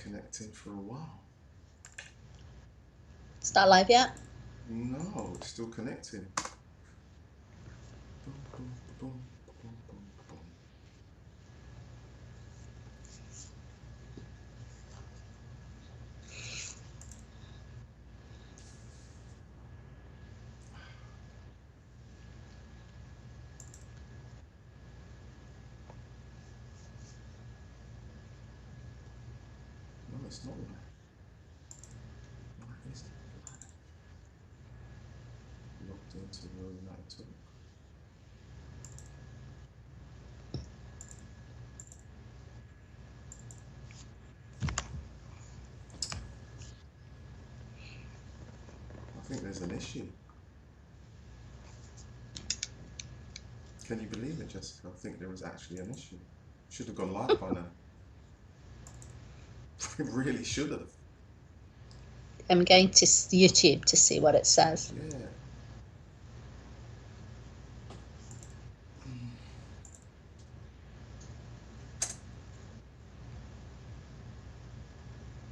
connecting for a while. It's not live yet? No, it's still connecting. Boom, boom, boom, boom, boom, boom. No, it's not live. Why isn't it live? Logged into Real United Talk. I think there's an issue. Can you believe it, Jessica? I think there was actually an issue. Should have gone live by now. It really should have. I'm going to YouTube to see what it says. Yeah.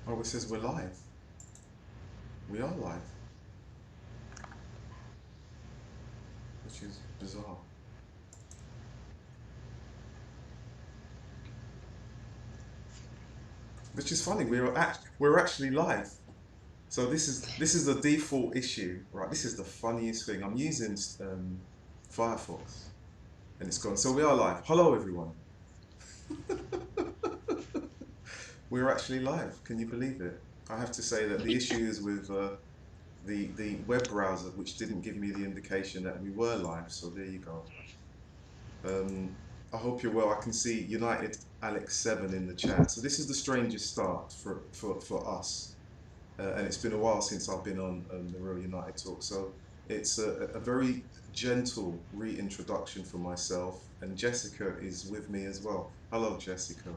Oh, it says we're live. We are live, which is bizarre. Which is funny. We're actually live. So this is the default issue, right? This is the funniest thing. I'm using Firefox, and it's gone. So we are live. Hello, everyone. We're actually live. Can you believe it? I have to say that the issue is with the web browser, which didn't give me the indication that we were live. So there you go. Um, I hope you're well. I can see United Alex 7 in the chat. So this is the strangest start for us. And it's been a while since I've been on the Real United Talk. So it's a very gentle reintroduction for myself. And Jessica is with me as well. Hello, Jessica.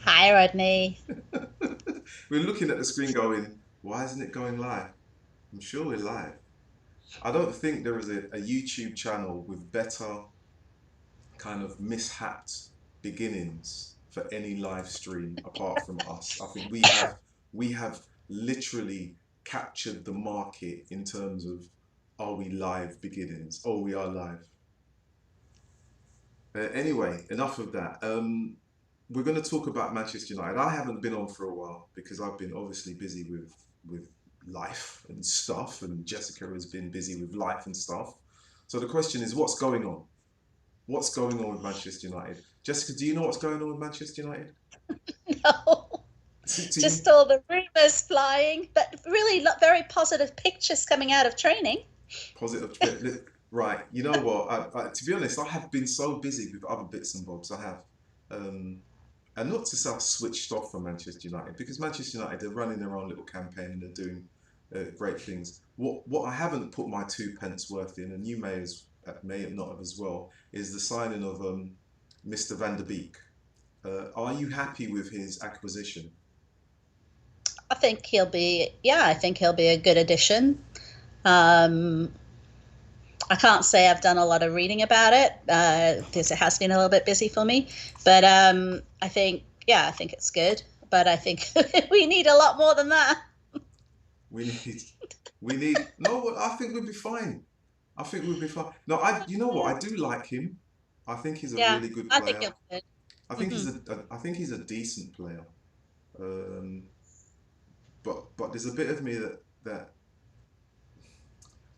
Hi, Rodney. We're looking at the screen going, why isn't it going live? I'm sure we're live. I don't think there is a YouTube channel with better kind of mishapped beginnings for any live stream apart from us. I think we have literally captured the market in terms of are we live beginnings? Oh, we are live. Anyway, enough of that. We're going to talk about Manchester United. I haven't been on for a while because I've been obviously busy with life and stuff, and Jessica has been busy with life and stuff. So the question is, what's going on? What's going on with Manchester United? Jessica, do you know what's going on with Manchester United? No, Do you? just all the rumors flying, but really very positive pictures coming out of training. Positive. Right. You know what? To be honest, I have been so busy with other bits and bobs. I have. Um, and not to say I've switched off from Manchester United because Manchester United, they're running their own little campaign and they're doing great things. What I haven't put my two pence worth in, and you may have not have as well, is the signing of Mr. Van der Beek. Are you happy with his acquisition? I think he'll be a good addition. Um, I can't say I've done a lot of reading about it because it has been a little bit busy for me. But I think it's good. But I think we need a lot more than that. We need, we need. No, I think we'll be fine. I think we'll be fine. No, you know what? I do like him. I think he's a Yeah, really good I think player. he'll be I good. think Hmm. I think he's a decent player. Um, but there's a bit of me that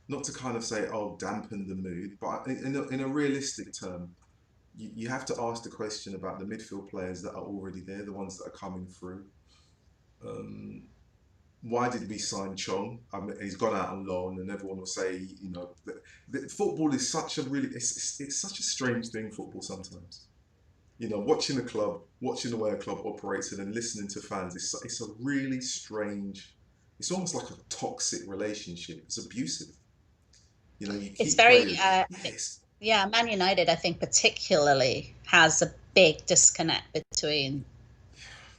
not to kind of say, oh, dampen the mood, but in a realistic term, you have to ask the question about the midfield players that are already there, the ones that are coming through. Um, why did we sign Chong? I mean, he's gone out on loan, and everyone will say, football is such a really, it's such a strange thing. Football sometimes, watching a club, watching the way a club operates, and then listening to fans. It's a really strange. It's almost like a toxic relationship. It's abusive. You It's keep very, players. Yes, yeah, Man United, I think, particularly has a big disconnect between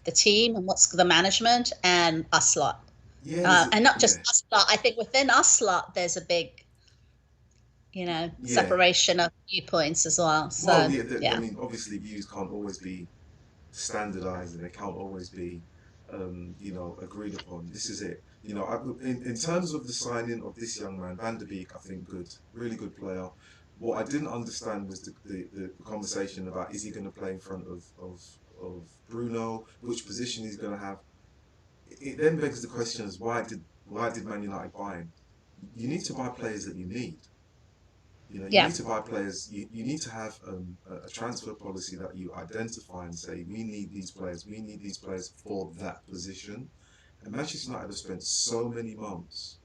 the team and what's the management and us lot. yeah. There's a And not just yeah, us lot. I think within us lot, there's a big, yeah. separation of viewpoints as well. Well, So, yeah. I yeah. mean, obviously, views can't always be standardized, and they can't always be. agreed upon. This is it. In terms of the signing of this young man, Van der Beek, I think good, really good player. What I didn't understand was the conversation about is he going to play in front of Bruno, which position he's going to have. It then begs the question: is why did Man United buy him? You need to buy players that you need. You need to buy players. You need to have a transfer policy that you identify and say, we need these players. We need these players for that position. And Manchester United have spent so many months,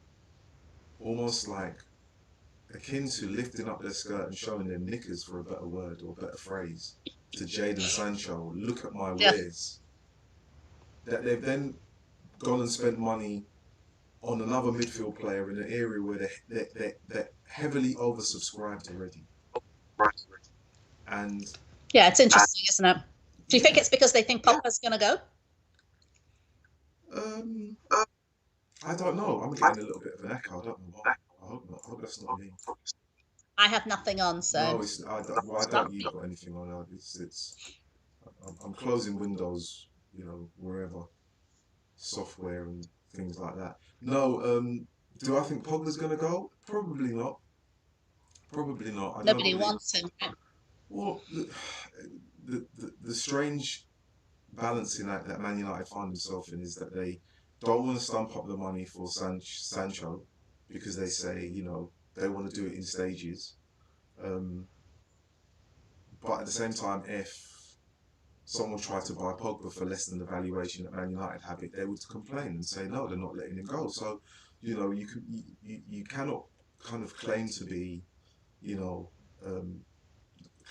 almost like akin to lifting up their skirt and showing their knickers, for a better word or a better phrase, to Jadon Sancho. Look at my wares. That they've then gone and spent money on another midfield player in an area where they're heavily oversubscribed already. And yeah, it's interesting, isn't it? Do you think it's because they think Pogba's going to go? I don't know. I'm getting a little bit of an echo. I don't know why. I hope not. I hope that's not me. I have nothing on, so. No, I don't. You've got anything on. I'm closing Windows, wherever, software and things like that. No, do I think Pogba's going to go? Probably not. Probably not. Nobody wants him. Well, the strange balancing act that Man United find themselves in is that they don't want to stump up the money for Sancho because they say, they want to do it in stages. But at the same time, if someone tried to buy Pogba for less than the valuation that Man United have it, they would complain and say, no, they're not letting him go. So, you cannot kind of claim to be,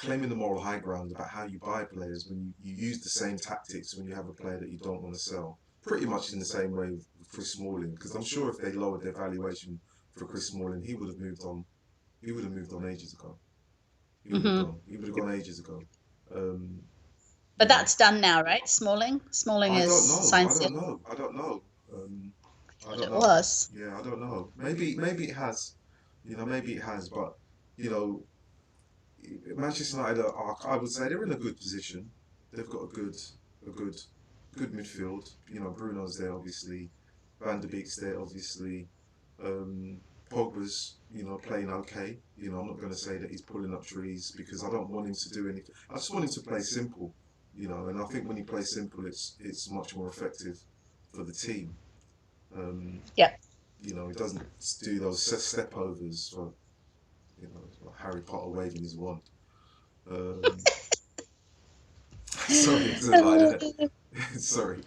claiming the moral high ground about how you buy players when you use the same tactics when you have a player that you don't want to sell. Pretty much in the same way with Chris Smalling, because I'm sure if they lowered their valuation for Chris Smalling, he would have moved on. He would have moved on ages ago. He would have gone ages ago. But that's done now, right? Smalling is signed. I don't know. I don't know. It was. Yeah, I don't know. Maybe it has. Maybe it has. But Manchester United I would say they're in a good position. They've got a good midfield. Bruno's there, obviously. Van der Beek's there, obviously. Pogba's, playing okay. I'm not going to say that he's pulling up trees because I don't want him to do anything. I just want him to play simple, and I think when he plays simple, it's much more effective for the team. He doesn't do those step overs for, like Harry Potter waving his wand. Sorry, sorry.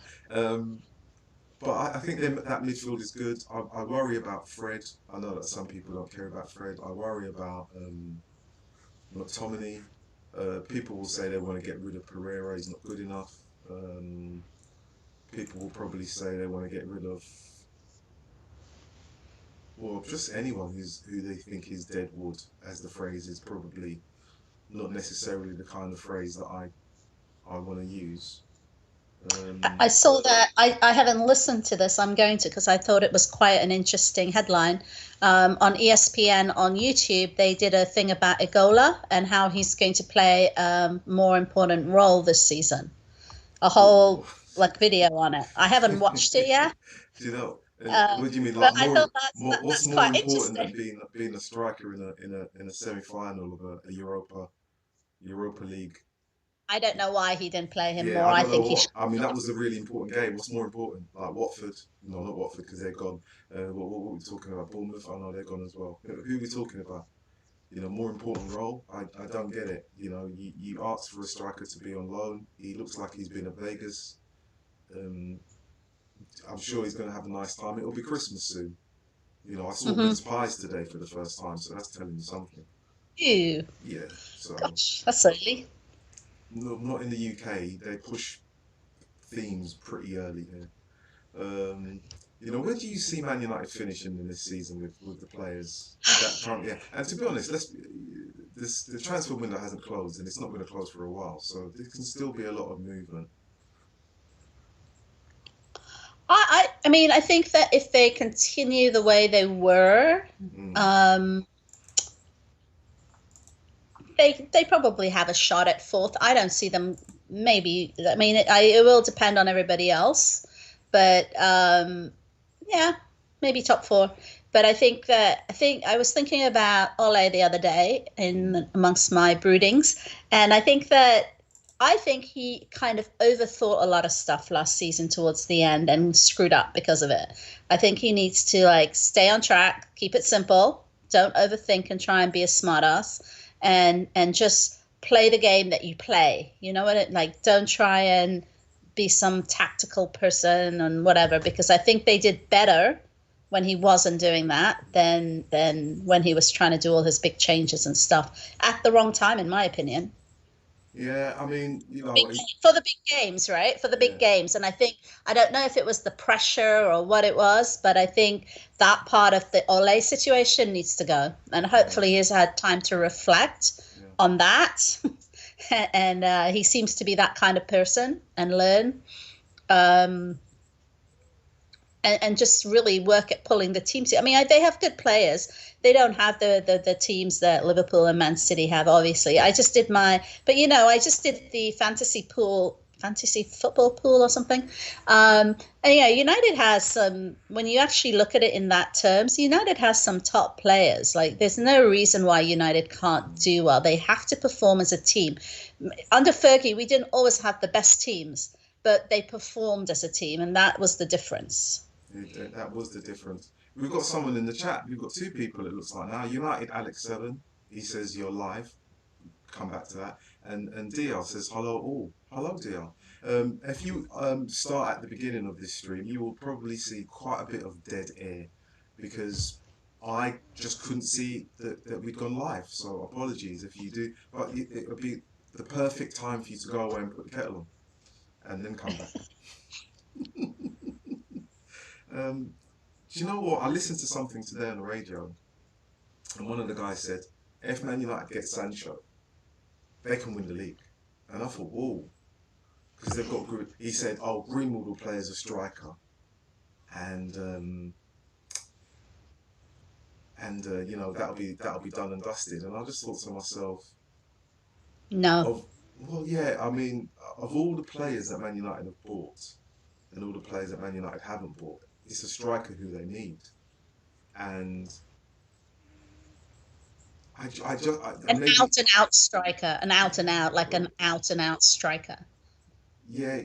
But I think that midfield is good. I worry about Fred. I know that some people don't care about Fred. I worry about McTominay. People will say they want to get rid of Pereira. He's not good enough. People will probably say they want to get rid of, well, just anyone who they think is dead wood, as the phrase is probably not necessarily the kind of phrase that I want to use. I saw that. I haven't listened to this. I'm going to, because I thought it was quite an interesting headline. On ESPN on YouTube, they did a thing about Igola and how he's going to play a more important role this season. A whole video on it. I haven't watched it yet. Do you know? What do you mean? Like what's more important than being a striker in a semi-final of a Europa League? I don't know why he didn't play him more. I think he should. I mean, that was a really important game. What's more important? Like Watford? No, not Watford because they're gone. What were we talking about? Bournemouth? Oh no, they're gone as well. Who are we talking about? More important role? I don't get it. You asked for a striker to be on loan. He looks like he's been at Vegas. I'm sure he's going to have a nice time. It'll be Christmas soon. I saw mince pies today for the first time, so that's telling you something. Ew. Yeah. So. Gosh, that's silly. No, not in the UK. They push themes pretty early here. Where do you see Man United finishing in this season with the players? And to be honest, the transfer window hasn't closed, and it's not going to close for a while, so there can still be a lot of movement. I mean, I think that if they continue the way they were, they probably have a shot at fourth. I don't see them. Maybe. I mean, it will depend on everybody else. but yeah, maybe top four. But I think I was thinking about Ole the other day in amongst my broodings, and I think he kind of overthought a lot of stuff last season towards the end and screwed up because of it. I think he needs to like stay on track, keep it simple, don't overthink and try and be a smartass, and just play the game that you play. You know what? Like, don't try and be some tactical person and whatever, because I think they did better when he wasn't doing that than when he was trying to do all his big changes and stuff at the wrong time, in my opinion. Yeah, I mean, Big, for the big games, right? For the big yeah, games. And I don't know if it was the pressure or what it was, but I think that part of the Ole situation needs to go. And yeah, hopefully he's had time to reflect yeah. on that. And he seems to be that kind of person and learn. Um, and just really work at pulling the teams. I mean, they have good players. They don't have the teams that Liverpool and Man City have, obviously. I just did the fantasy football pool or something. And yeah, United has some, when you actually look at it in that terms, United has some top players. Like, there's no reason why United can't do well. They have to perform as a team. Under Fergie, we didn't always have the best teams, but they performed as a team, and that was the difference. That was the difference. We've got someone in the chat. We've got two people, it looks like now. United Alex 7, he says you're live. Come back to that. And DL says hello all. Hello DL. If you start at the beginning of this stream, you will probably see quite a bit of dead air because I just couldn't see that we'd gone live. So apologies if you do, but it would be the perfect time for you to go away and put the kettle on and then come back. Um, do you know what? I listened to something today on the radio, and one of the guys said, if Man United get Sancho, they can win the league. And I thought, whoa, because they've got good. He said, oh, Greenwood will play as a striker, and that'll be done and dusted. And I just thought to myself, No. of well, yeah, I mean, of all the players that Man United have bought, and all the players that Man United haven't bought, it's a striker who they need, and An maybe out and out striker, an out and out, like an out and out striker. yeah,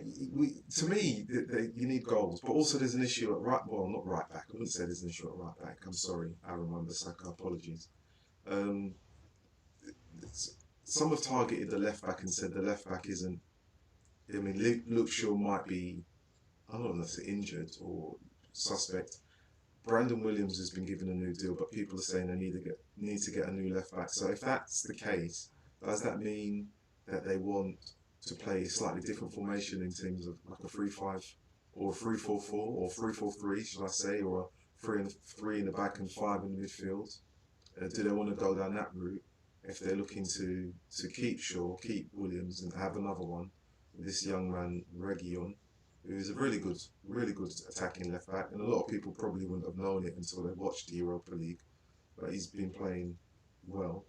to me, you need goals, but also there's an issue at right. Well, not right back. I wouldn't say there's an issue at right back. I'm sorry, Aaron Wan-Bissaka. Apologies. Um, some have targeted the left back and said the left back isn't. I mean, Luke Shaw might be. I don't know if it's injured or suspect. Brandon Williams has been given a new deal, but people are saying they need to get a new left back. So if that's the case, does that mean that they want to play a slightly different formation in terms of like a 3-5 or a 3-4-4 or 3-4-3, should I say, or a three in the back and five in the midfield? Do they want to go down that route if they're looking to keep Shaw, keep Williams, and have another one with this young man Reguilon, who is a really good attacking left back, and a lot of people probably wouldn't have known it until they watched the Europa League, but he's been playing well.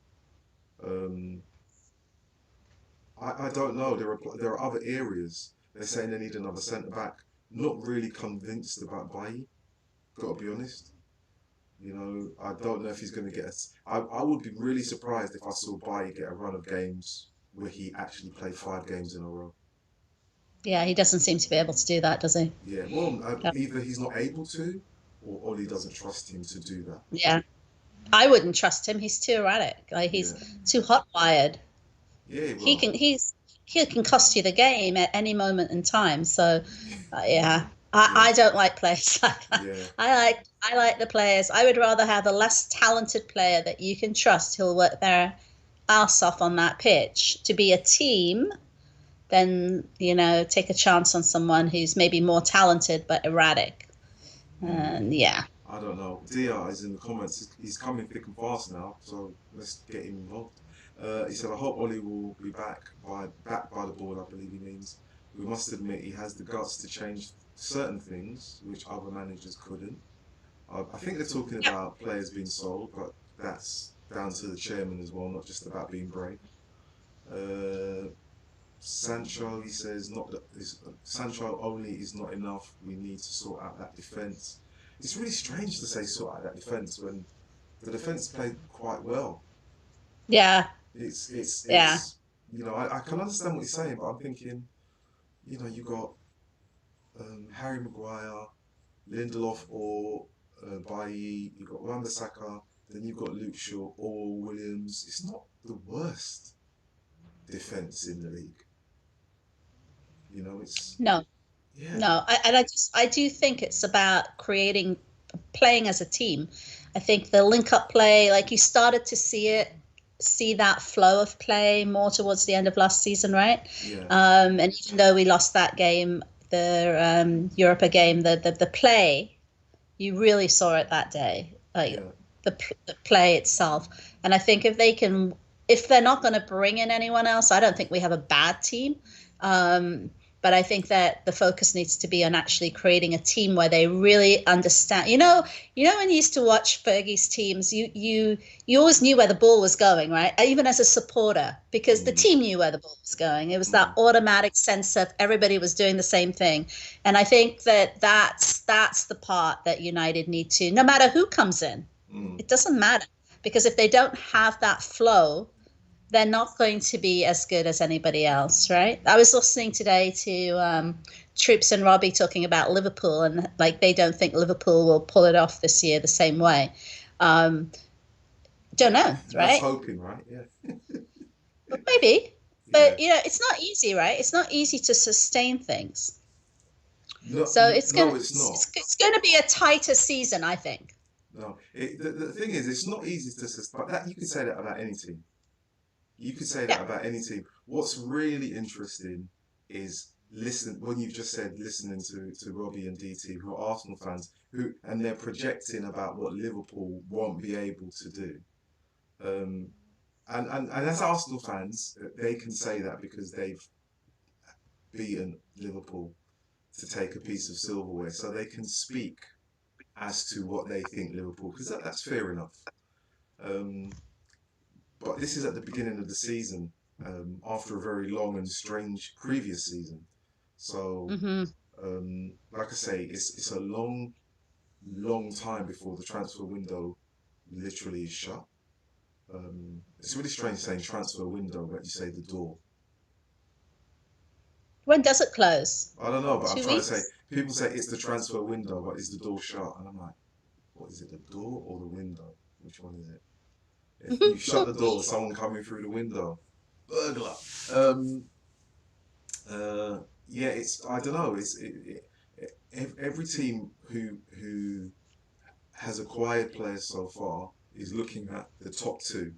Um, I don't know. There are other areas. They're saying they need another centre back. Not really convinced about Bailly. Got to be honest. I don't know if he's going to get us. I would be really surprised if I saw Bailly get a run of games where he actually played 5 games in a row. Yeah, he doesn't seem to be able to do that, does he? Yeah, well, Yeah. either he's not able to, or Ollie doesn't trust him to do that. Yeah. I wouldn't trust him. He's too erratic. Like, he's Yeah, too hot wired. yeah, He well, can he's he can cost you the game at any moment in time. So yeah. yeah, I don't like players like that. yeah, I like the players. I would rather have a less talented player that you can trust who'll work their ass off on that pitch to be a team than, take a chance on someone who's maybe more talented but erratic. mm, And yeah. I don't know. Dia is in the comments. He's coming thick and fast now, so let's get him involved. He said, "I hope Ollie will be back by the ball." I believe he means. We must admit he has the guts to change certain things which other managers couldn't. I think they're talking Yep. about players being sold, but that's down to the chairman as well, not just about being brave. Uh, Sancho, he says, not that Sancho only is not enough. We need to sort out that defense. It's really strange to say sort out that defense when the defense played quite well. Yeah, yeah. It's I can understand what you're saying, but I'm thinking, you got Harry Maguire, Lindelof or Bailly, you've got Wan-Bissaka, then you've got Luke Shaw or Williams. It's not the worst defense in the league. It's No, yeah. no. I do think it's about playing as a team. I think the link up play, like you started to see that flow of play more towards the end of last season, right? Yeah, And even though we lost that game, the Europa game, the play, you really saw it that day, like yeah. the play itself. And I think if they're not going to bring in anyone else, I don't think we have a bad team. Um, but I think that the focus needs to be on actually creating a team where they really understand. When you used to watch Fergie's teams, you always knew where the ball was going, right? Even as a supporter, because the Mm, team knew where the ball was going. It was that mm, automatic sense of everybody was doing the same thing. And I think that that's the part that United need to, no matter who comes in, mm. it doesn't matter, because if they don't have that flow, they're not going to be as good as anybody else, right? I was listening today to Troops and Robbie talking about Liverpool, and like they don't think Liverpool will pull it off this year the same way. Um, don't know, That's right? hoping, right? Yeah, Maybe, yeah. but it's not easy, right? It's not easy to sustain things. No, So it's gonna no, it's not. it's going to be a tighter season, I think. No, the thing is, it's not easy to sustain. But that you could say that about any team. You could say that Yeah. about any team. What's really interesting is listen when you've just said listening to Robbie and DT, who are Arsenal fans, and they're projecting about what Liverpool won't be able to do. Um, and as Arsenal fans, they can say that because they've beaten Liverpool to take a piece of silverware, so they can speak as to what they think Liverpool, because that's fair enough. Um, but this is at the beginning of the season, after a very long and strange previous season. So, Hmm. like I say, it's a long, long time before the transfer window literally is shut. It's really strange saying transfer window, but you say the door. When does it close? I don't know, but I'm Two trying to say, weeks? people say it's the transfer window, but is the door shut? And I'm like, what is it, the door or the window? Which one is it? If you shut the door, someone coming through the window. Burglar. Um, uh, yeah, I don't know. Every team who has acquired players so far is looking at the top two.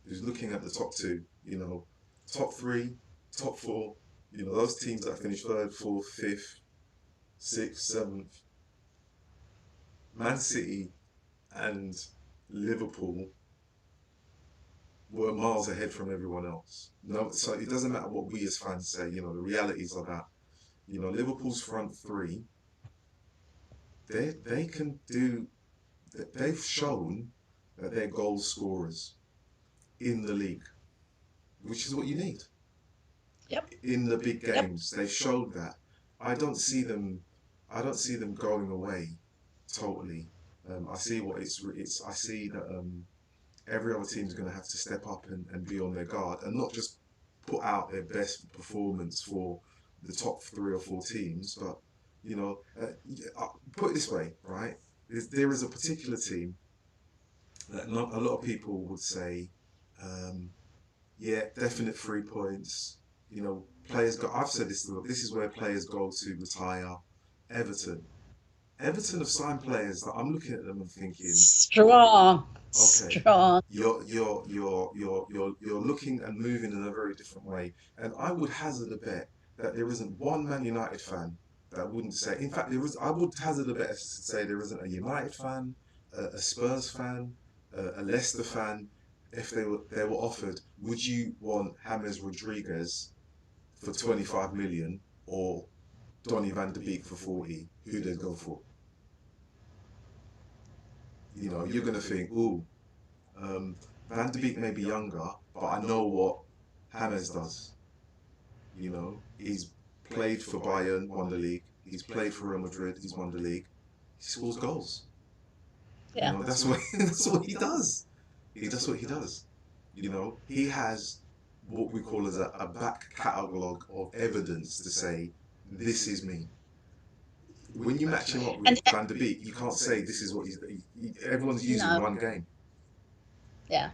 Is looking at the top two. Top three, top four. Those teams that finish third, fourth, fifth, sixth, seventh. Man City and Liverpool were miles ahead from everyone else. No, so it doesn't matter what we as fans say. The realities are that Liverpool's front three, they can do. They've shown that they're goal scorers in the league, which is what you need Yep. in the big Yep. games. They've showed that. I don't see them. I don't see them going away totally. I see what it's. I see that every other team is going to have to step up and be on their guard and not just put out their best performance for the top three or four teams, but you know, uh, put it this way, right? There is a particular team that not a lot of people would say, um, yeah, definite 3 points. Players go. I've said this. This is where players go to retire. Everton. Everton have signed players that I'm looking at them and thinking, Strong. okay, Strong. you're looking and moving in a very different way. And I would hazard a bet that there isn't one Man United fan that wouldn't say. In fact, there is. I would hazard a bet to say there isn't a United fan, a Spurs fan, a Leicester fan. If they were offered, would you want James Rodriguez for 25 million or Donny van de Beek for 40? Who they'd go for? You're gonna think, ooh, Van de Beek may be younger, but I know what James does. You know, he's played for Bayern, won the league. He's played for Real Madrid, he's won the league. He scores goals. You Yeah. know, that's what that's what he does. That's what he does. You know, he has what we call as a back catalogue of evidence to say this is me. When you match him up with And Van der Beek, you can't say this is what everyone's using no, one game. yeah.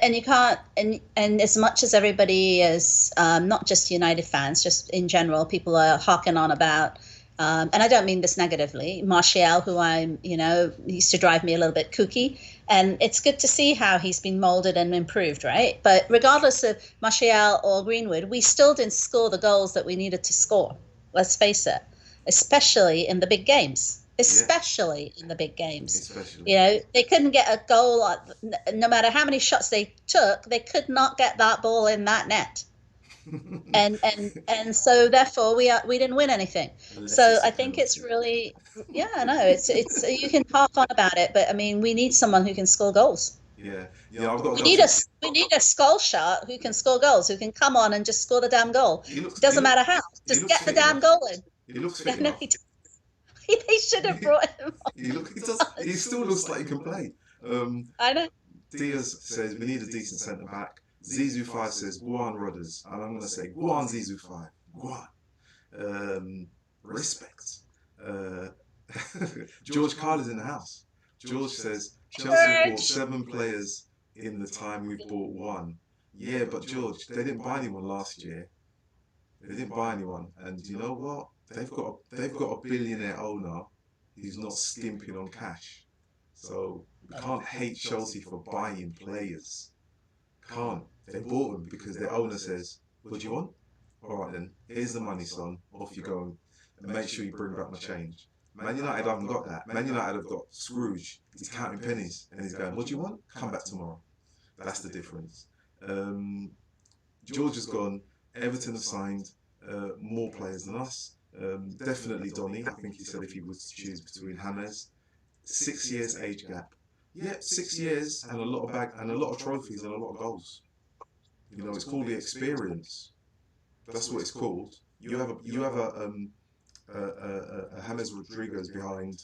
And you can't, and as much as everybody is, not just United fans, just in general, people are harking on about, and I don't mean this negatively, Martial, who I'm, used to drive me a little bit kooky, and it's good to see how he's been molded and improved, right? But regardless of Martial or Greenwood, we still didn't score the goals that we needed to score. Let's face it, especially in the big games. Yeah, Especially in the big games. especially. They couldn't get a goal. No matter how many shots they took, they could not get that ball in that net. And so therefore we didn't win anything. Unless So it's a I think it's penalty. really, yeah, I know it's you can harp on about it, but I mean we need someone who can score goals. Yeah, I've got to We go need a to. we need a skull shot who can score goals, who can come on and just score the damn goal. He It looks. doesn't matter how, He just looks get the fit damn enough. goal in. He looks I fit know enough. they should have brought him He look. He does. He still looks like he can play. Um, on. I know. Diaz says we need a decent centre back. Zizou 5 says go on Rodders, and I'm gonna say go on Zizou 5. Go on. Respect. Uh, George Carl in the house. George says Chelsea have bought 7 players in the time we've bought one. Yeah, but George, they didn't buy anyone last year. They didn't buy anyone, and you know what? They've got a billionaire owner who's not skimping on cash. So we can't hate Chelsea for buying players. Can't. They bought them because their owner says, "What do you want? All right then, here's the money, son. Off you go, and make sure you bring back my change." Man United haven't got that. Man United have got Scrooge. He's counting pennies and he's going, "What do you want? Come back tomorrow." That's the difference. Um, George has gone. Everton have signed more players than us. Definitely Donny. I think he said if he was to choose between James, 6 years age gap. Yeah, 6 years and a lot of trophies and a lot of goals. You know, it's called the experience. That's what it's called. You have a James Rodriguez behind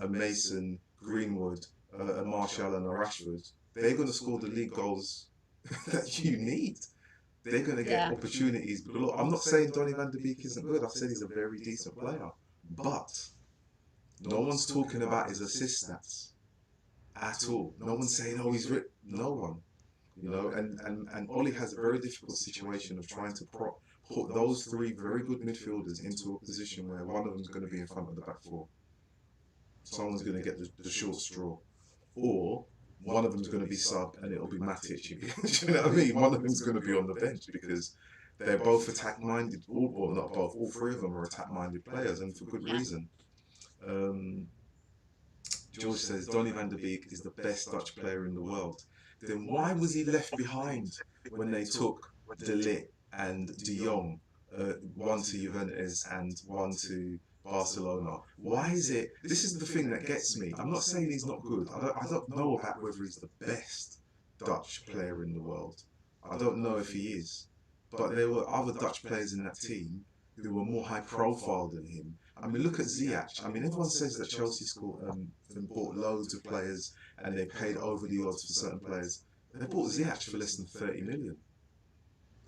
a Mason, Greenwood, a Martial, and a Rashford. They're going to score the league goals that you need. They're going to get Yeah. opportunities. But look, I'm not saying Donny van de Beek isn't good. I've said he's a very decent player. But no one's talking about his assist stats at all. No one's saying, oh, he's ripped. No one. You know, and Ollie has a very difficult situation of trying to put those 3 very good midfielders into a position where one of them's going to be in front of the back 4. Someone's going to get the short straw. Or one of them's going to be sub and it'll be Matic. Do you know what I mean? One of them's going to be on the bench because they're both attack-minded. Well, not both. All 3 of them are attack-minded players, and for good reason. George says Donny van de Beek is the best Dutch player in the world. Then why was he left behind when they took De Ligt and De Jong, one to Juventus and one to Barcelona? Why is it? This is the thing that gets me. I'm not saying he's not good. I don't know about whether he's the best Dutch player in the world. I don't know if he is. But there were other Dutch players in that team who were more high profile than him. I mean, look at Ziyech. I mean, everyone says that Chelsea scored and bought loads of players and they paid over the odds for certain players. They bought Ziyech for less than 30 million.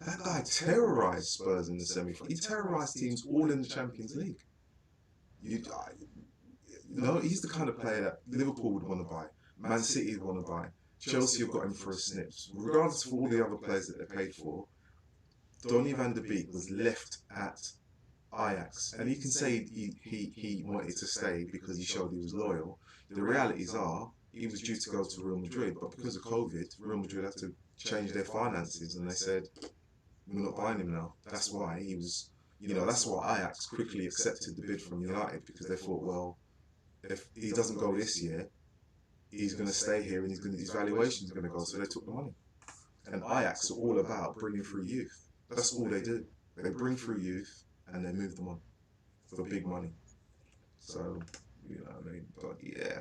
That guy terrorised Spurs in the semi-final. He terrorised teams all in the Champions League. He's the kind of player that Liverpool would want to buy, Man City would want to buy, Chelsea have got him for a snips. Regardless of all the other players that they paid for, Donny van de Beek was left at Ajax, and you can say he wanted to stay because he showed he was loyal. The realities are he was due to go to Real Madrid, but because of COVID, Real Madrid had to change their finances, and they said we're not buying him now. That's why he was. That's why Ajax quickly accepted the bid from United because they thought, well, if he doesn't go this year, he's going to stay here and his valuation's going to go. So they took the money. And Ajax are all about bringing through youth. That's all they do. They bring through youth and they move them on for big money. So, you know what I mean? But yeah.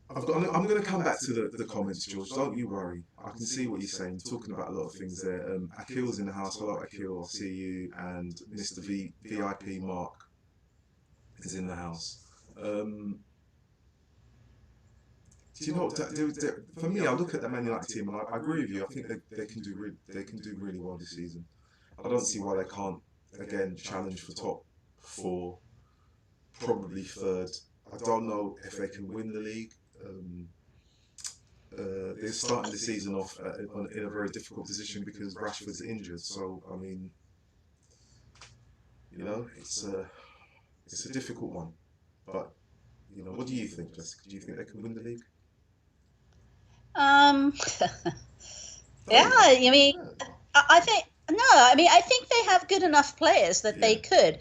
I'm going to come back to the comments, George. Don't you worry. I can see what you're saying. Talking about a lot of things there. Akil's in the house. Hello, Akil. I see you. And Mr. VIP Mark is in the house. Do you know what? For me, I look at the Man United team and I agree with you. I think they can do really well this season. I don't see why they can't again challenge for top four, probably third. I don't know if they can win the league. They're starting the season off in a very difficult position because Rashford's injured. So I mean, it's a difficult one. But what do you think, Jessica? Do you think they can win the league? Yeah, I mean, I think no. I mean, I think they have good enough players that they could.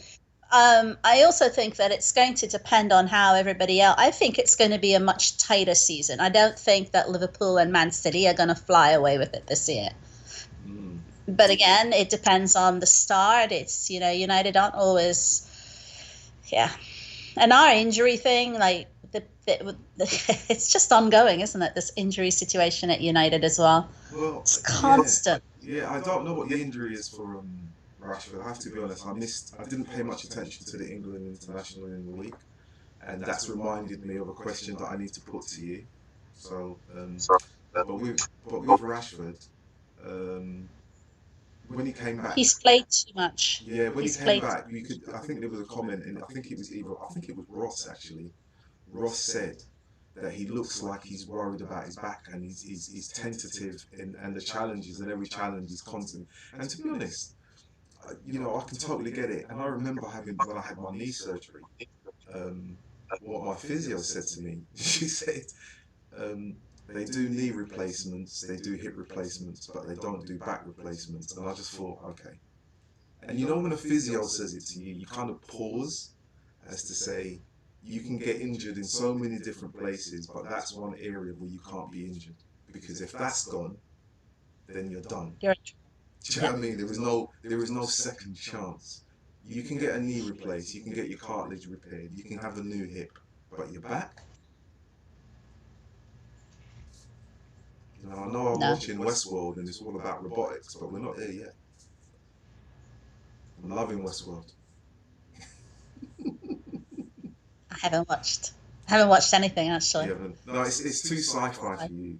I also think that it's going to depend on how everybody else. I think it's going to be a much tighter season. I don't think that Liverpool and Man City are going to fly away with it this year. But again, it depends on the start. It's United aren't always, and our injury thing, like it's just ongoing, isn't it? This injury situation at United as well. Well, it's constant. Yeah, I don't know what the injury is for Rashford. I have to be honest. I didn't pay much attention to the England international in the week, and that's reminded me of a question that I need to put to you. So, but with Rashford, when he came back, he's played too much. Yeah, when he came back, you could. I think there was a comment, and I think it was Ross actually. Ross said that he looks like he's worried about his back and he's tentative and the challenges, and every challenge is constant. And to be honest, I can totally get it. And I remember when I had my knee surgery, what my physio said to me. She said they do knee replacements, they do hip replacements, but they don't do back replacements. And I just thought, okay. And when a physio says it to you, you kind of pause as to say, you can get injured in so many different places, but that's one area where you can't be injured, because if that's gone, then you're done. Do you know what I mean? There is no second chance. You can get a knee replaced, you can get your cartilage repaired, you can have a new hip, but your back. I know I'm watching Westworld and it's all about robotics, but we're not there yet. I'm loving Westworld. I haven't watched anything actually. No, it's too sci-fi for you.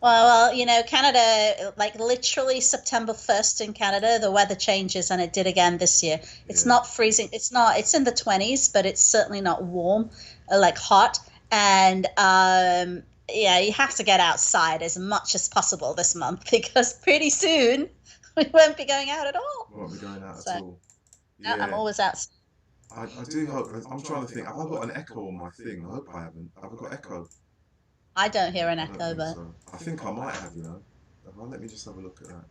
Well, Canada, like literally September 1st in Canada, the weather changes, and it did again this year. It's not freezing. It's in the 20s, but it's certainly not warm, like hot. And you have to get outside as much as possible this month, because pretty soon we won't be going out at all. We won't be going out at all. Yeah. I'm always outside. I do hope. I'm trying to think. Have I got an echo on my thing? I hope I haven't. Have I got echo? I don't hear an echo, but so. I think I might have. Let me just have a look at that.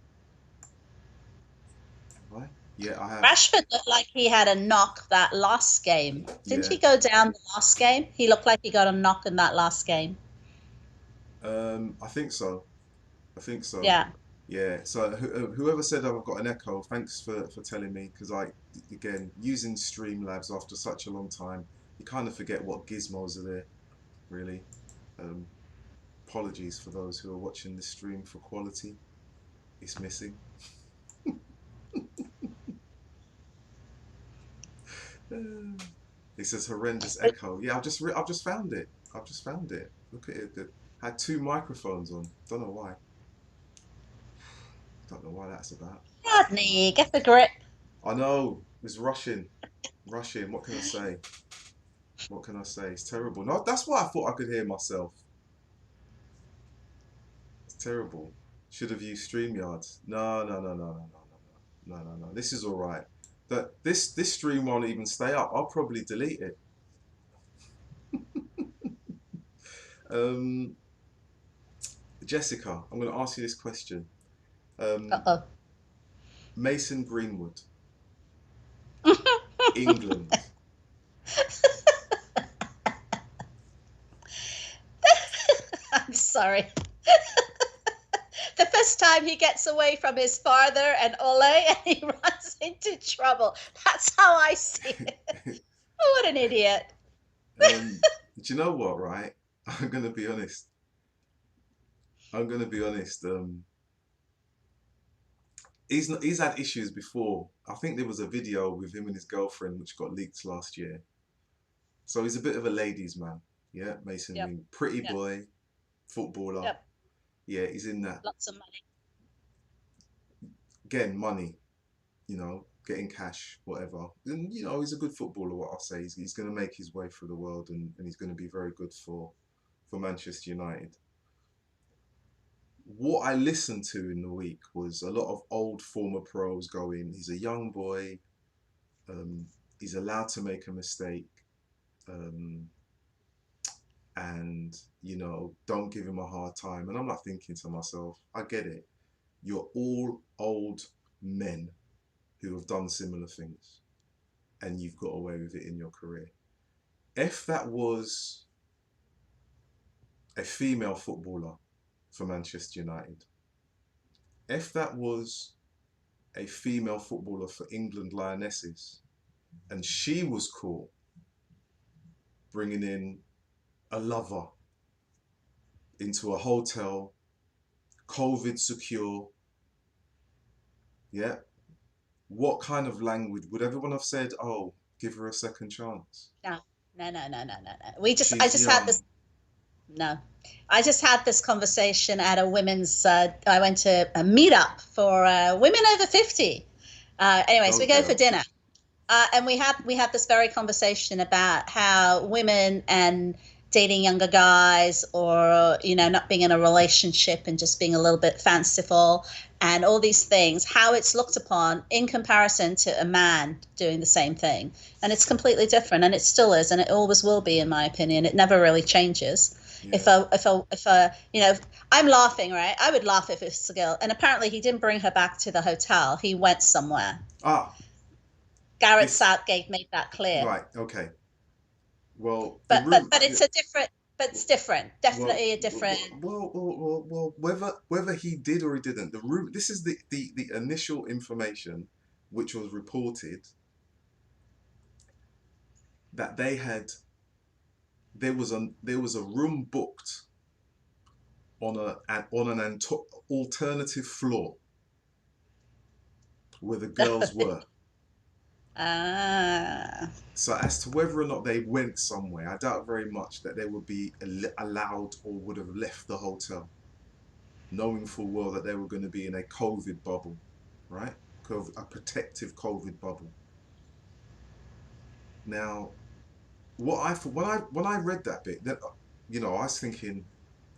Have I? Yeah, I have. Rashford looked like he had a knock that last game. Didn't he go down the last game? He looked like he got a knock in that last game. I think so. Yeah. Yeah. So whoever said I've got an echo, thanks for telling me, because again, using Streamlabs after such a long time, you kind of forget what gizmos are there, really. Apologies for those who are watching this stream for quality. It's missing. It says horrendous echo. Yeah, I've just found it. Look at it. It had two microphones on. Don't know why. Don't know why that's about. Rodney, get the grip. I know. It's Russian. What can I say? It's terrible. No, that's why I thought I could hear myself. It's terrible. Should have used StreamYard. No. This is all right. This stream won't even stay up. I'll probably delete it. Jessica, I'm going to ask you this question. Mason Greenwood, England. I'm sorry. The first time he gets away from his father and Ole, and he runs into trouble. That's how I see it. Oh, what an idiot. Do you know what, right? I'm gonna be honest. I'm gonna be honest. He's had issues before. I think there was a video with him and his girlfriend which got leaked last year. So he's a bit of a ladies' man. Yeah, Mason Yep. Green, pretty Yep. boy, footballer. Yep. Yeah, he's in that. Lots of money. Getting money, getting cash, whatever. And he's a good footballer. What I'll say is he's going to make his way through the world, and he's going to be very good for Manchester United. What I listened to in the week was a lot of old former pros going, he's a young boy, um, he's allowed to make a mistake, um, and don't give him a hard time. And I'm not thinking to myself, I get it. You're all old men who have done similar things, and you've got away with it in your career. If that was a female footballer for Manchester United, if that was a female footballer for England Lionesses, and she was cool bringing in a lover into a hotel, COVID secure, yeah, what kind of language would everyone have said? Oh, give her a second chance. No, no, no, no, no, no, no. I She's just had this. young. No, I just had this conversation at a women's. I went to a meetup for women over 50. Anyways, we Go go for girl. dinner. And we had this very conversation about how women and dating younger guys, or not being in a relationship and just being a little bit fanciful, and all these things, how it's looked upon in comparison to a man doing the same thing. And it's completely different, and it still is, and it always will be, in my opinion. It never really changes. Yeah. If I'm laughing, right? I would laugh if it's a girl. And apparently he didn't bring her back to the hotel. He went somewhere. Ah, Gareth this Southgate made that clear. right. Okay. Well, the But but room. but it's a different. But it's different. Well, Definitely a different. well, whether he did or he didn't, the room. This is the initial information, which was reported that there was a room booked on an alternative floor where the girls were. Ah. So as to whether or not they went somewhere, I doubt very much that they would be allowed or would have left the hotel, knowing full well that they were going to be in a COVID bubble, right? A protective COVID bubble. Now, when I read that bit, that I was thinking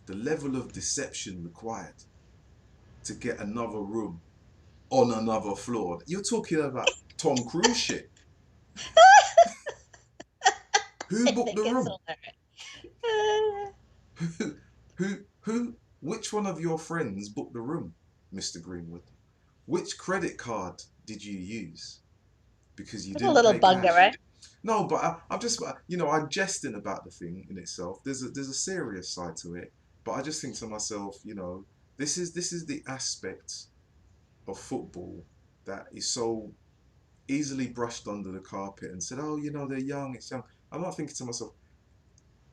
the level of deception required to get another room on another floor. You're talking about Tom Cruise shit. Who I booked the think it's room? hilarious. Which one of your friends booked the room, Mr. Greenwood? Which credit card did you use? Because you What a didn't little pay bugger, cash. right? No, but I'm just, I'm jesting about the thing in itself. There's a serious side to it, but I just think to myself, this is the aspect of football that is so easily brushed under the carpet and said, oh, they're young, it's young. I'm not thinking to myself,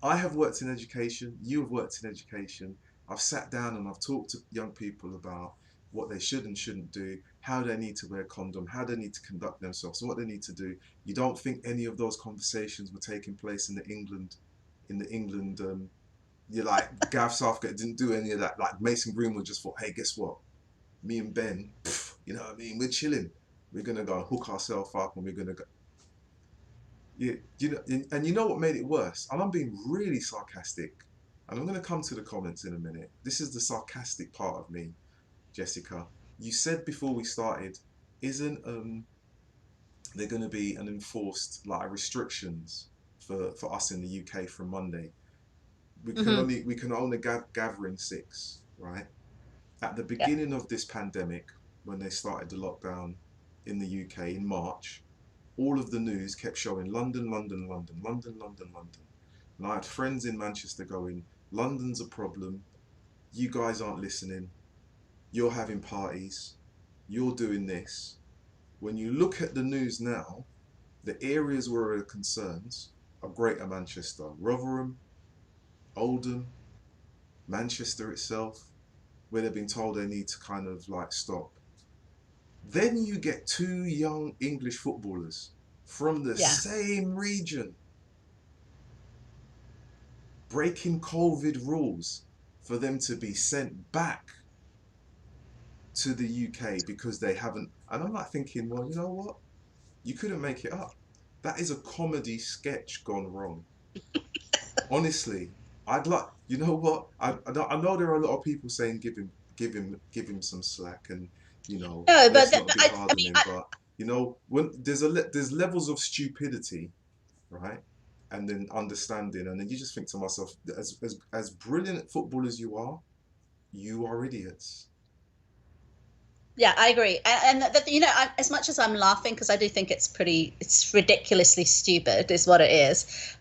I have worked in education, you have worked in education. I've sat down and I've talked to young people about what they should and shouldn't do, how they need to wear a condom, how they need to conduct themselves, what they need to do. You don't think any of those conversations were taking place in the England, you're like, Gav Southgate didn't do any of that. Like Mason Greenwood just thought, hey, guess what? Me and Ben, you know what I mean? We're chilling. We're gonna go and hook ourselves up, and we're gonna go. Yeah, and you know what made it worse? And I'm being really sarcastic, and I'm gonna come to the comments in a minute. This is the sarcastic part of me, Jessica. You said before we started, isn't there gonna be an enforced like restrictions for us in the UK from Monday? Hmm. We can only gather in six, right? At the Yeah. beginning of this pandemic, when they started the lockdown in the UK in March, all of the news kept showing London, London, London, London, London, London. And I had friends in Manchester going, London's a problem. You guys aren't listening. You're having parties. You're doing this. When you look at the news now, the areas where there are concerns are Greater Manchester, Rotherham, Oldham, Manchester itself, where they've been told they need to kind of like stop. Then you get two young English footballers from the Yeah. same region breaking COVID rules for them to be sent back to the UK because they haven't. And I'm like thinking, well, you know what? You couldn't make it up. That is a comedy sketch gone wrong. Honestly, I'd like, you know what? I know there are a lot of people saying give him some slack, and No, but let's not be I hard on mean, him. But when there's levels of stupidity, right? And then understanding, and then you just think to myself, as brilliant football as you are idiots. yeah, I agree. And that, as much as I'm laughing because I do think it's ridiculously stupid, is what it is.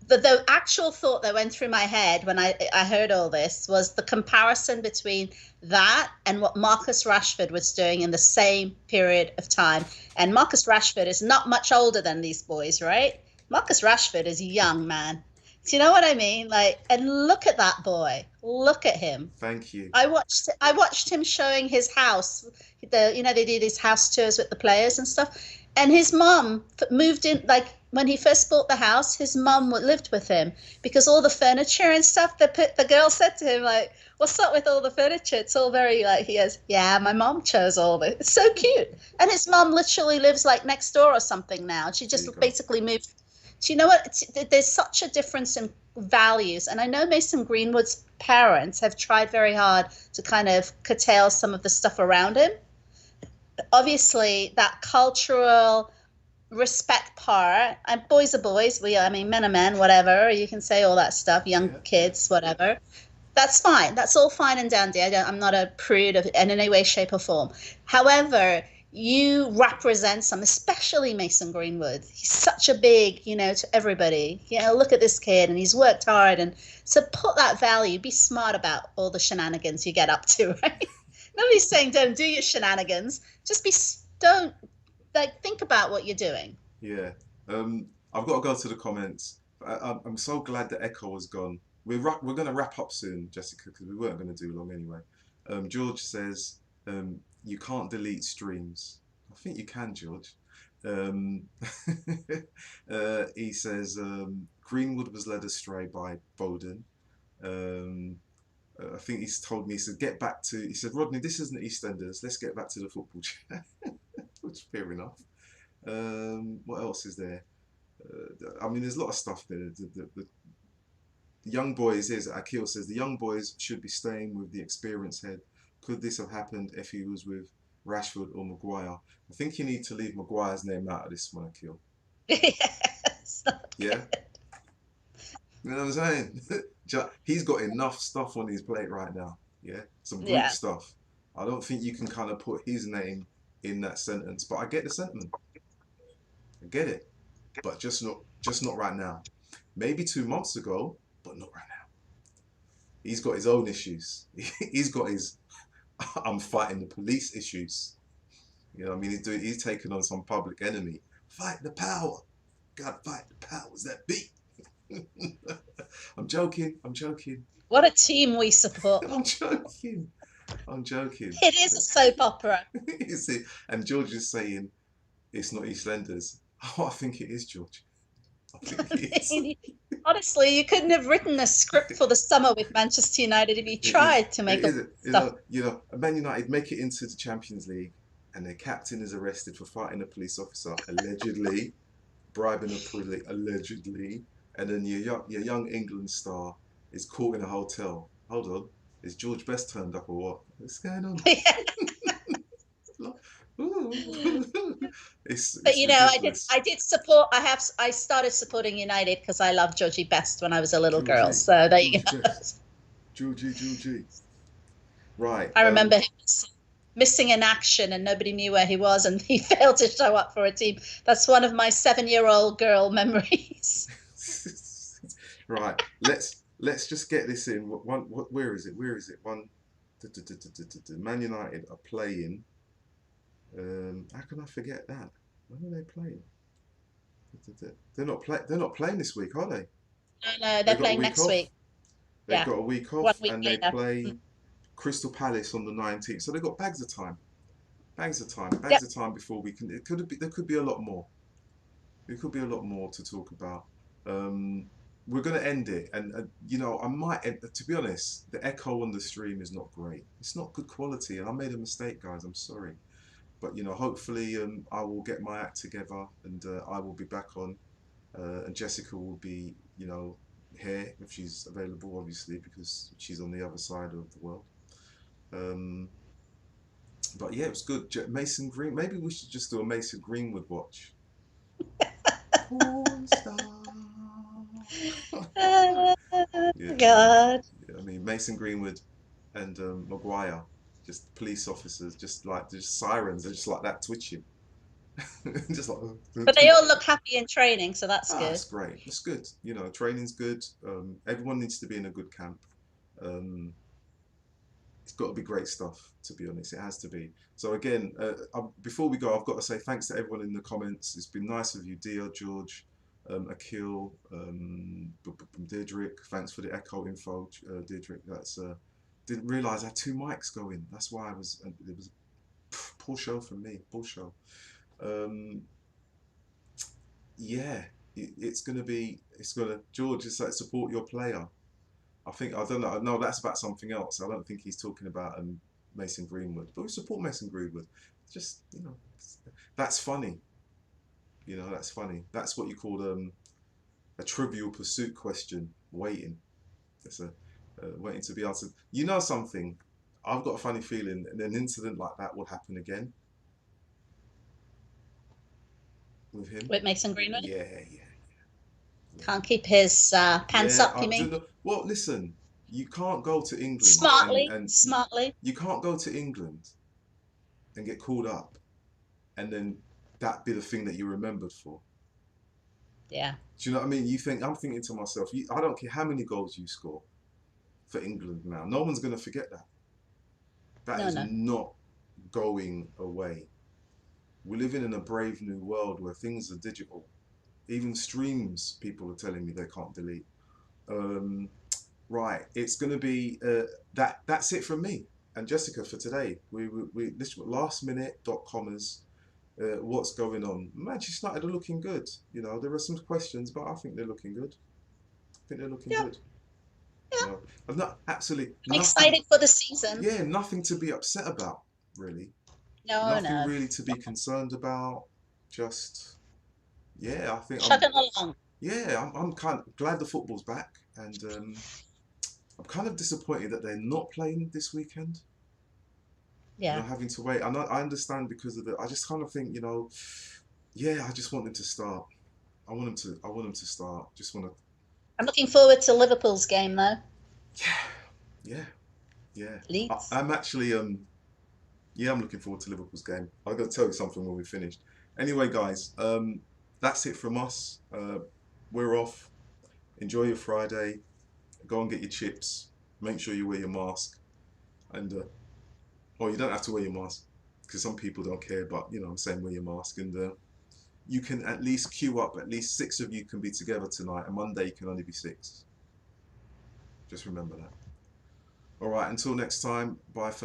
The actual thought that went through my head when I heard all this was the comparison between that and what Marcus Rashford was doing in the same period of time. And Marcus Rashford is not much older than these boys, right? Marcus Rashford is a young man. Do you know what I mean? Like, and look at that boy. Look at him. Thank you. I watched him showing his house. They did his house tours with the players and stuff. And his mum moved in, like when he first bought the house, his mum lived with him because all the furniture and stuff. The girl said to him like, "What's up with all the furniture? It's all very like." He goes, "Yeah, my mom chose all this." It's so cute. And his mum literally lives like next door or something now. She There you just go. basically moved. Do you know what? There's such a difference in values, and I know Mason Greenwood's parents have tried very hard to kind of curtail some of the stuff around him. Obviously, that cultural respect part, and boys are boys. I mean, men are men, whatever. You can say all that stuff, young Yeah, yeah. kids, whatever. That's fine. That's all fine and dandy. I'm not a prude in any way, shape, or form. However, you represent some, especially Mason Greenwood. He's such a big, to everybody. Look at this kid, and he's worked hard, and so put that value. Be smart about all the shenanigans you get up to, right? Nobody's saying don't do your shenanigans. Just don't like think about what you're doing. Yeah. I've got to go to the comments. I'm so glad the echo was gone. We're going to wrap up soon, Jessica, because we weren't going to do long anyway. George says you can't delete streams. I think you can, George. Um, he says Greenwood was led astray by Bowden. Um, I think he's told me, he said, get back to, he said, Rodney, this isn't EastEnders. Let's get back to the football chat. Which is fair enough. What else is there? I mean, there's a lot of stuff there. The young boys, is Akil says, the young boys should be staying with the experienced head. Could this have happened if he was with Rashford or Maguire? I think you need to leave Maguire's name out of this one, Akil. Yes. Yeah? You know what I'm saying? He's got enough stuff on his plate right now. Yeah? Some group Yeah. stuff. I don't think you can kind of put his name in that sentence, but I get the sentiment. I get it. But just not right now. Maybe 2 months ago, but not right now. He's got his own issues. He's got his I'm fighting the police issues. You know what I mean? He's taking on some public enemy. Fight the power. Gotta fight the powers that be. I'm joking. I'm joking. What a team we support. I'm joking. I'm joking. It is a soap opera. You see, and George is saying it's not EastEnders. Oh, I think it is, George. I think it is. Honestly, you couldn't have written a script for the summer with Manchester United if you It is. tried to It make up is. stuff. Man United make it into the Champions League, and their captain is arrested for fighting a police officer, allegedly bribing a police, allegedly, and then your young England star is caught in a hotel. Hold on, is George Best turned up or what? What's going on? But It's ridiculous. I did support. I started supporting United because I loved Georgie Best when I was a little girl. Georgie, So there you Georgie go. Best, Georgie. Right. I remember him missing in action and nobody knew where he was, and he failed to show up for a team. That's one of my 7-year-old girl memories. Right. Let's just get this in. Where is it? Where is it? Man United are playing. How can I forget that? When are they playing? They're not playing this week, are they? No, They they're got a playing week next off. week. They've Yeah, got a week one off, week and they later. play Crystal Palace on the 19th. So they've got bags of time. Bags of time. Yep. Bags of time before we can. It could be. There could be a lot more. There could be a lot more to talk about. Um, we're going to end it, and you know, I might. To be honest, the echo on the stream is not great. It's not good quality, and I made a mistake, guys. I'm sorry, but you know, hopefully, I will get my act together, and I will be back on, and Jessica will be, you know, here if she's available, obviously, because she's on the other side of the world. Um, but yeah, it was good. Mason Green. Maybe we should just do a Mason Greenwood watch. Porn star. Oh, Yeah, God. I mean Mason Greenwood and Maguire, just police officers, just sirens, they're just like that twitching, just like But they all look happy in training, so that's ah, good. it's great, it's good. You know, training's good. Everyone needs to be in a good camp. Um, it's got to be great stuff, to be honest. It has to be. So again, before we go, I've got to say thanks to everyone in the comments. It's been nice of you, Dia, George, Akil, Deirdrick. Thanks for the echo info, Deirdrick. That's didn't realize I had two mics going. That's why I was. It was a poor show from me. Poor show. Um, yeah, it's gonna be. It's gonna. George, it's like support your player. I think I don't know. No, that's about something else. I don't think he's talking about Mason Greenwood, but we support Mason Greenwood. Just you know, that's funny. You know, that's funny. That's what you call a Trivial Pursuit question. Waiting. That's a waiting to be answered. You know something? I've got a funny feeling an incident like that will happen again with him. With Mason Greenwood. Yeah, yeah, yeah, Can't keep his pants yeah. up, I you do mean? know. Well, listen. You can't go to England Smartly, and smartly. you can't go to England and get called up and then that be the thing that you're remembered for. Yeah. Do you know what I mean? You think I'm thinking to myself, I don't care how many goals you score for England now. No one's going to forget that. That No, is no. not going away. We're living in a brave new world where things are digital. Even streams, people are telling me they can't delete. Um, right, it's going to be that. That's it from me and Jessica for today. We this last minute dot commas. What's going on? Manchester United are looking good. You know, there are some questions, but I think they're looking good. I think they're looking Yeah, good. yeah. You know, I've not absolutely I'm nothing. excited for the season. Yeah, nothing to be upset about, really. No, Nothing no. really to be concerned about. Just yeah, I think I'm. Chugging along. Yeah, I'm kind of glad the football's back, and I'm kind of disappointed that they're not playing this weekend. You know, Yeah. having to wait. I understand because of the. I just kind of think, you know, yeah, I just want them to start. I want them to. I want them to start. Just want to. I'm looking forward to Liverpool's game, though. Yeah, yeah. Leeds. I'm actually yeah, I'm looking forward to Liverpool's game. I'm gonna tell you something when we finished. Anyway, guys, that's it from us. We're off. Enjoy your Friday. Go and get your chips. Make sure you wear your mask. And well, you don't have to wear your mask because some people don't care. But you know, I'm saying wear your mask, and you can at least queue up. At least six of you can be together tonight. And Monday you can only be six. Just remember that. All right. Until next time. Bye for now.